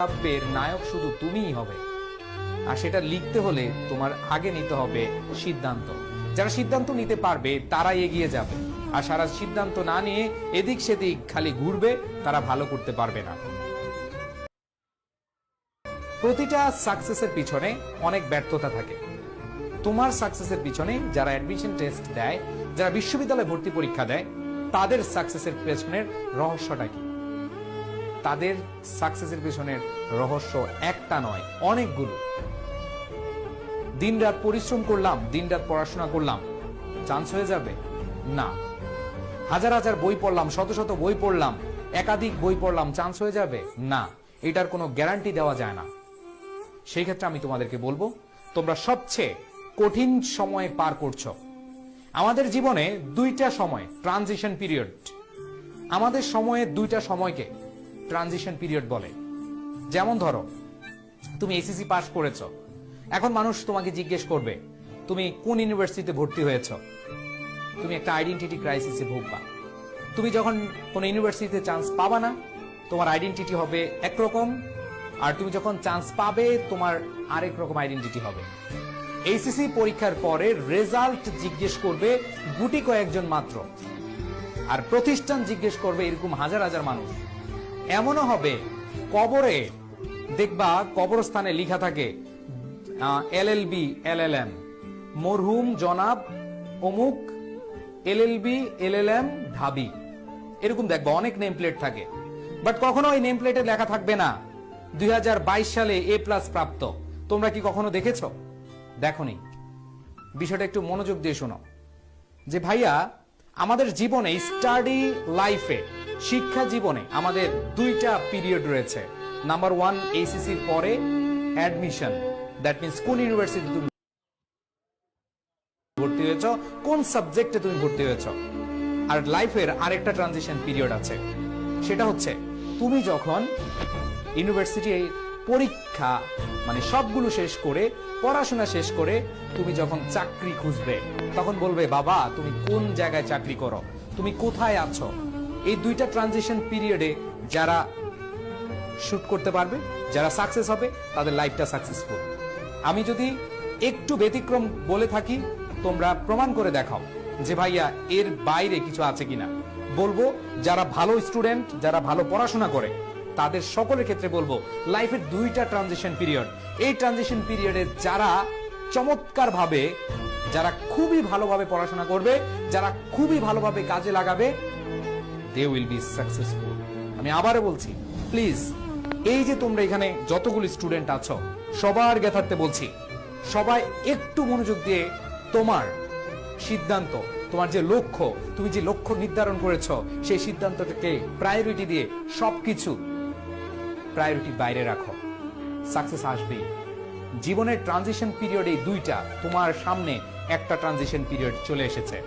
কাব্যের নায়ক শুধু তুমিই হবে। আর সেটা লিখতে হলে তোমার আগে নিতে হবে সিদ্ধান্ত। যারা সিদ্ধান্ত নিতে পারবে তারাই এগিয়ে যাবে, আর সারা সিদ্ধান্ত না নিয়ে এদিক সেদিক খালি ঘুরবে, তারা ভালো করতে পারবে না। প্রতিটা সাকসেসের পিছনে অনেক ব্যর্থতা থাকে। তোমার সাকসেসের পিছনে যারা অ্যাডমিশন টেস্ট দেয়, যারা বিশ্ববিদ্যালয়ে ভর্তি পরীক্ষা দেয়, তাদের সাকসেসের পেছনের রহস্যটা কি? তাদের সাকসেসের পেছনের রহস্য একটা নয়, অনেকগুলো। দিনরাত পরিশ্রম করলাম, দিনরাত পড়াশোনা করলাম, চান্স হয়ে যাবে না। হাজার হাজার বই পড়লাম, শত শত বই পড়লাম, একাধিক বই পড়লাম, চান্স হয়ে যাবে না। এটার কোনো গ্যারান্টি দেওয়া যায় না। সেই ক্ষেত্রে আমি তোমাদেরকে বলবো, তোমরা সবচেয়ে কঠিন সময় পার করছো। আমাদের জীবনে দুইটা সময় ট্রানজিশন পিরিয়ড। আমাদের সময়ে দুইটা সময়কে ট্রানজিশন পিরিয়ড বলে। যেমন ধরো, তুমি এসএসসি পাস করেছো, এখন মানুষ তোমাকে জিজ্ঞেস করবে তুমি কোন ইউনিভার্সিটিতে ভর্তি হয়েছো। তুমি একটা আইডেন্টিটি ক্রাইসিসে ভুগবা। তুমি যখন কোন ইউনিভার্সিটিতে চান্স পাবা না, তোমার আইডেন্টিটি হবে একরকম, আর তুমি যখন চান্স পাবে তোমার আরেক রকম আইডেন্টিটি হবে। এইচএসসি পরীক্ষার পরে রেজাল্ট জিজ্ঞেস করবে গুটি কয়েকজন মাত্র, আর প্রতিষ্ঠান জিজ্ঞেস করবে এরকম হাজার হাজার মানুষ। এমনও হবে কবরে দেখবা কবরস্থানে লেখা থাকে এলএলবি এলএলএম, মরহুম জনাব অমুক এলএলবি এলএলএম ঢাবি, এরকম দেখবা অনেক নেম প্লেট থাকে। বাট কখনো ওই নেম প্লেটে লেখা থাকবে না 2022 সালে এ প্লাস প্রাপ্ত। তোমরা কি কখনো দেখেছো? দেখোনি। বিষয়টা একটু মনোযোগ দিয়ে শোনো যে ভাইয়া, আমাদের জীবনে স্টাডি লাইফে, শিক্ষা জীবনে আমাদের দুইটা পিরিয়ড রয়েছে। নাম্বার 1 এইচএসসির পরে অ্যাডমিশন, দ্যাট মিন্স কোন ইউনিভার্সিটি তুমি ভর্তি হয়েছ, কোন সাবজেক্টে তুমি ভর্তি হয়েছ। আর লাইফের আরেকটা ট্রানজিশন পিরিয়ড আছে, সেটা হচ্ছে তুমি যখন ইউনিভার্সিটি পরীক্ষা মানে সবগুলো শেষ করে, পড়াশোনা শেষ করে তুমি যখন চাকরি খুঁজবে, তখন বলবে বাবা তুমি কোন জায়গায় চাকরি করো, তুমি কোথায় আছো। এই দুইটা ট্রানজিশন পিরিয়ডে যারা শুট করতে পারবে, যারা সাকসেস হবে, তাদের লাইফটা সাকসেসফুল। আমি যদি একটু ব্যতিক্রম বলে থাকি, তোমরা প্রমাণ করে দেখাও যে ভাইয়া এর বাইরে কিছু আছে কিনা। বলবো যারা ভালো স্টুডেন্ট, যারা ভালো পড়াশোনা করে, তাদের সকলের ক্ষেত্রে বলবো লাইফের দুইটা ট্রানজিশন পিরিয়ড। এই ট্রানজিশন পিরিয়ডে যারা চমৎকার ভাবে, যারা খুবই ভালোভাবে পড়াশোনা করবে, যারা খুবই ভালোভাবে কাজে লাগাবে, দে উইল বি সাকসেসফুল। আমি আবারও বলছি, প্লিজ এই যে তোমরা এখানে যতগুলো স্টুডেন্ট আছো, সবার জ্ঞাতার্থে বলছি, সবাই একটু মনোযোগ দিয়ে তোমার সিদ্ধান্ত, তোমার যে লক্ষ্য, তুমি যে লক্ষ্য নির্ধারণ করেছো, সেই সিদ্ধান্তটাকে প্রায়োরিটি দিয়ে সবকিছু প্রায়োরিটি বাইরে রাখো। সাকসেস আসবেই। জীবনের ট্রানজিশন পিরিয়ড এই দুইটা, তোমার সামনে একটা ট্রানজিশন পিরিয়ড চলে এসেছে।